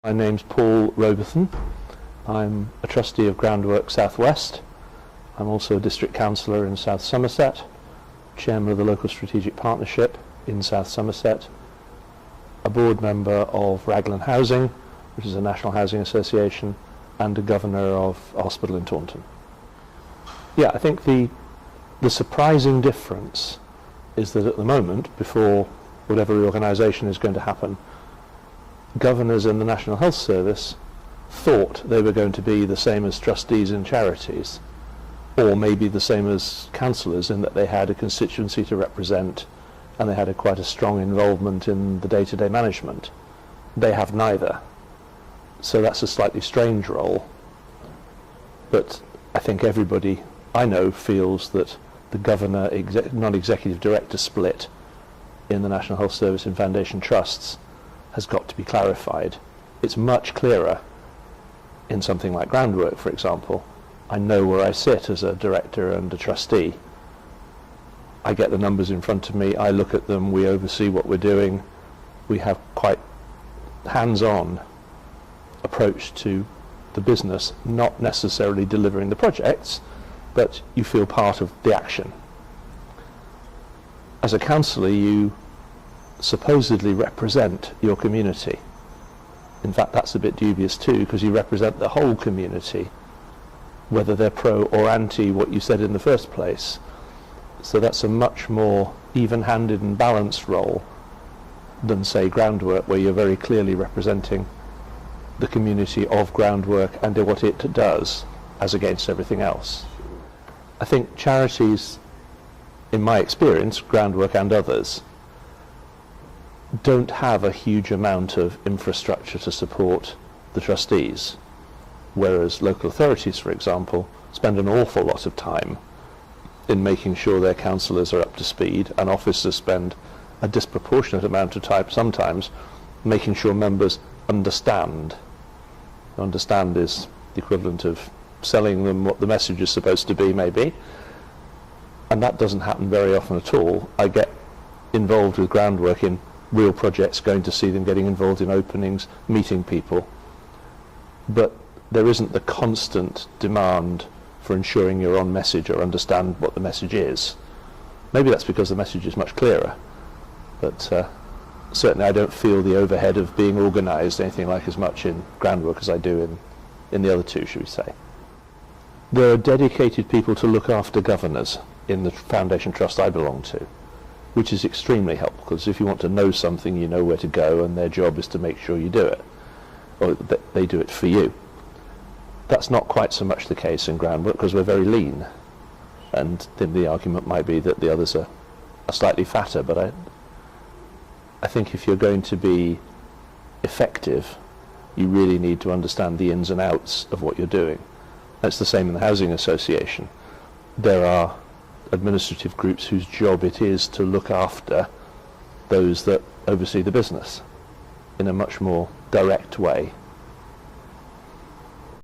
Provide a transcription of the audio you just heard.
My name's Paull Robathan. I'm a trustee of Groundwork South West. I'm also a district councillor in South Somerset, chairman of the local strategic partnership in South Somerset, a board member of Raglan Housing, which is a national housing association, and a governor of a hospital in Taunton. Yeah, I think the surprising difference is that at the moment, before whatever reorganisation is going to happen, governors in the National Health Service thought they were going to be the same as trustees in charities, or maybe the same as councillors in that they had a constituency to represent and they had quite a strong involvement in the day-to-day management. They have neither. So that's a slightly strange role, but I think everybody I know feels that the governor non-executive director split in the National Health Service and Foundation trusts has got to be clarified. It's much clearer in something like Groundwork, for example. I know where I sit as a director and a trustee. I get the numbers in front of me, I look at them, we oversee what we're doing. We have quite hands-on approach to the business, not necessarily delivering the projects, but you feel part of the action. As a councillor, you supposedly represent your community. In fact, that's a bit dubious too, because you represent the whole community, whether they're pro or anti what you said in the first place. So that's a much more even-handed and balanced role than, say, Groundwork, where you're very clearly representing the community of Groundwork and what it does as against everything else. I think charities, in my experience, Groundwork and others, don't have a huge amount of infrastructure to support the trustees, whereas local authorities, for example, spend an awful lot of time in making sure their councillors are up to speed, and officers spend a disproportionate amount of time sometimes making sure members understand. Understand is the equivalent of selling them what the message is supposed to be, maybe, and that doesn't happen very often at all. I get involved with Groundwork in real projects, going to see them, getting involved in openings, meeting people, but there isn't the constant demand for ensuring you're on message or understand what the message is. Maybe that's because the message is much clearer, but certainly I don't feel the overhead of being organised anything like as much in Groundwork as I do in the other two, should we say. There are dedicated people to look after governors in the Foundation Trust I belong to, which is extremely helpful, because if you want to know something, you know where to go, and their job is to make sure you do it, or that they do it for you. That's not quite so much the case in Groundwork, because we're very lean, and then the argument might be that the others are slightly fatter, but I think if you're going to be effective, you really need to understand the ins and outs of what you're doing. That's the same in the Housing Association. There are administrative groups whose job it is to look after those that oversee the business in a much more direct way.